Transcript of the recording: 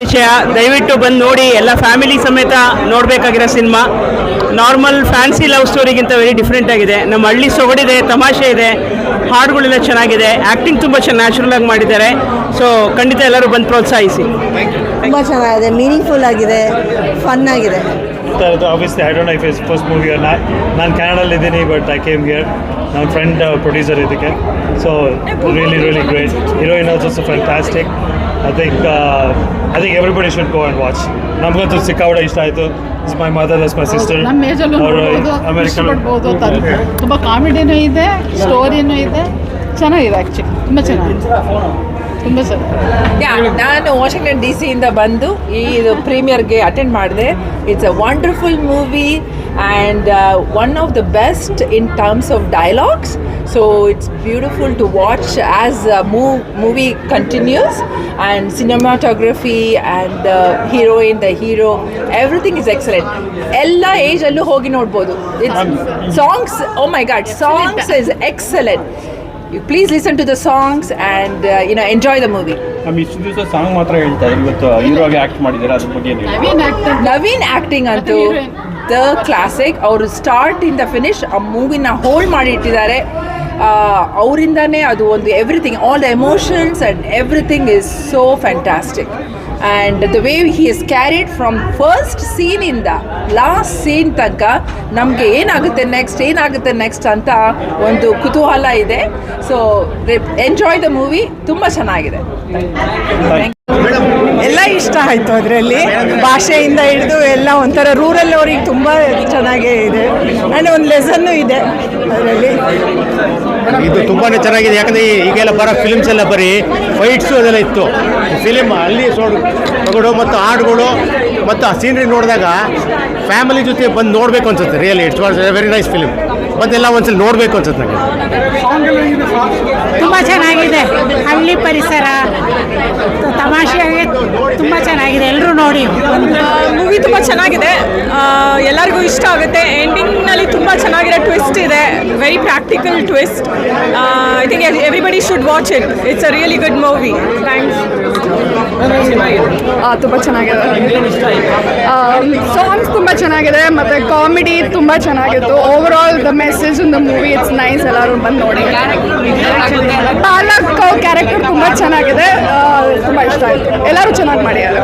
ವಿಷಯ ದಯವಿಟ್ಟು ಬಂದು ನೋಡಿ, ಎಲ್ಲ ಫ್ಯಾಮಿಲಿ ಸಮೇತ ನೋಡಬೇಕಾಗಿರೋ ಸಿನಿಮಾ. ನಾರ್ಮಲ್ ಫ್ಯಾನ್ಸಿ ಲವ್ ಸ್ಟೋರಿಗಿಂತ ವೆರಿ ಡಿಫ್ರೆಂಟ್ ಆಗಿದೆ. ನಮ್ಮ ಹಳ್ಳಿ ಸೊಗಡಿದೆ, ತಮಾಷೆ ಇದೆ, ಹಾಡುಗಳೆಲ್ಲ ಚೆನ್ನಾಗಿದೆ, ಆ್ಯಕ್ಟಿಂಗ್ ತುಂಬ ನ್ಯಾಚುರಲ್ ಆಗಿ ಮಾಡಿದ್ದಾರೆ. ಸೊ ಖಂಡಿತ ಎಲ್ಲರೂ ಬಂದು ಪ್ರೋತ್ಸಾಹಿಸಿ. ತುಂಬ ಚೆನ್ನಾಗಿದೆ, ಮೀನಿಂಗ್ಫುಲ್ ಆಗಿದೆ, ಫನ್ ಆಗಿದೆ. Obviously, I don't know if it's first movie or not. ನಾನು ಕ್ಯಾನಡಲ್ಲಿದ್ದೀನಿ, ಬಟ್ ಐ ಕೇಮ್ ಹಿಯರ್. ನನ್ನ ಫ್ರೆಂಡ್ ಪ್ರೊಡ್ಯೂಸರ್ ಇದಕ್ಕೆ. So really great. Heroine also fantastic. I think everybody should go and watch. ನಮಗಂತೂ ಸಿಕ್ಕಾಪಟ್ಟೆ ಇಷ್ಟ ಆಯಿತು. It's my mother, that's my sister. ನಮ್ಮ ಏಜಲ್ಲೂ American ತುಂಬ ಕಾಮಿಡಿನೂ ಇದೆ, ಸ್ಟೋರಿನೂ ಇದೆ, ಚೆನ್ನಾಗಿದೆ. ಆ್ಯಕ್ಚುಲಿ ತುಂಬ ಚೆನ್ನಾಗಿದೆ, ತುಂಬ ಚೆನ್ನಾಗಿದೆ. ನಾನು ವಾಷಿಂಗ್ಟನ್ DC ಇಂದ ಬಂದು ಇದು ಪ್ರೀಮಿಯರ್ಗೆ ಅಟೆಂಡ್ ಮಾಡಿದೆ. It's a wonderful movie and one of the best in terms of dialogues. So it's beautiful to watch as movie continues, and cinematography and the heroine, the hero, everything is excellent. Ella age allu hogi nodbodu. It's songs, oh my god, songs is excellent. You please listen to the songs and enjoy the movie. ಇಷ್ಟು ದಿವಸ song ಮಾತ್ರ ಹೇಳ್ತಾ ಇವತ್ತು ಹೀರೋಗೆ act ಮಾಡಿದ್ದಾರೆ, ಅದ್ರ ಬಗ್ಗೆ Naveen acting ಅಂತೂ the classic. ಅವರು ಸ್ಟಾರ್ಟ್ ಇಂದ ಫಿನಿಶ್ ಆ ಮೂವಿನ ಹೋಲ್ಡ್ ಮಾಡಿ ಇಟ್ಟಿದ್ದಾರೆ. ಅವರಿಂದಾನೇ ಅದು ಒಂದು everything, all the emotions and everything is so fantastic. And the way he is carried from first ಸೀನಿಂದ ಲಾಸ್ಟ್ ಸೀನ್ ತನಕ ನಮಗೆ ಏನಾಗುತ್ತೆ ನೆಕ್ಸ್ಟ್ ಅಂತ ಒಂದು ಕುತೂಹಲ ಇದೆ. ಸೊ ಎಂಜಾಯ್ ದ ಮೂವಿ, ತುಂಬ ಚೆನ್ನಾಗಿದೆ. ಎಲ್ಲ ಇಷ್ಟ ಆಯಿತು. ಅದರಲ್ಲಿ ಭಾಷೆಯಿಂದ ಹಿಡಿದು ಎಲ್ಲ ಒಂಥರ ರೂರಲ್ ಅವ್ರಿಗೆ ತುಂಬ ಚೆನ್ನಾಗೇ ಇದೆ. ಆ್ಯಂಡ್ ಒಂದು ಲೆಸನ್ನು ಇದೆ ಅದರಲ್ಲಿ. ಇದು ತುಂಬಾ ಚೆನ್ನಾಗಿದೆ. ಯಾಕಂದರೆ ಈಗೆಲ್ಲ ಬರೋ ಫಿಲ್ಮ್ಸ್ ಎಲ್ಲ ಬರೀ ಫೈಟ್ಸು ಅದೆಲ್ಲ ಇತ್ತು. ಫಿಲಿಮ್ ಅಲ್ಲಿ ತಗೊಡು ಮತ್ತು ಹಾಡುಗಳು ಮತ್ತು ಆ ಸೀನ್ರಿ ನೋಡಿದಾಗ ಫ್ಯಾಮಿಲಿ ಜೊತೆ ಬಂದು ನೋಡಬೇಕು ಅನ್ಸುತ್ತೆ. Really it's was very nice film. ಬಂದೆಲ್ಲ ಒಂದ್ಸಲ ನೋಡಬೇಕು ಅನ್ಸುತ್ತೆ ನನಗೆ. ತುಂಬ ಚೆನ್ನಾಗಿದೆ, ಹಳ್ಳಿ ಪರಿಸರ, ತಮಾಷೆಯಾಗಿ ತುಂಬ ಚೆನ್ನಾಗಿದೆ. ಎಲ್ಲರೂ ನೋಡಿ. ಮೂವಿ ತುಂಬ ಚೆನ್ನಾಗಿದೆ, ಎಲ್ಲರಿಗೂ ಇಷ್ಟ ಆಗುತ್ತೆ. ಎಂಡಿಂಗ್ನಲ್ಲಿ ತುಂಬ ಚೆನ್ನಾಗಿರೋ ಟ್ವಿಸ್ಟ್ ಇದೆ, very practical twist. I think everybody should watch it. It's a really good movie. Thanks. ತುಂಬ ಚೆನ್ನಾಗಿದೆ. ಸಾಂಗ್ಸ್ ತುಂಬ ಚೆನ್ನಾಗಿದೆ, ಮತ್ತು ಕಾಮಿಡಿ ತುಂಬ ಚೆನ್ನಾಗಿತ್ತು. Over all the message in the movie it's nice. ಎಲ್ಲರೂ ಬಂದು ನೋಡಿ. ಪಾಲಕ್ ಕ್ಯಾರೆಕ್ಟರ್ ತುಂಬ ಚೆನ್ನಾಗಿದೆ, ತುಂಬ ಇಷ್ಟ ಆಯಿತು. ಎಲ್ಲರೂ ಚೆನ್ನಾಗಿ ಮಾಡಿದ್ದಾರೆ.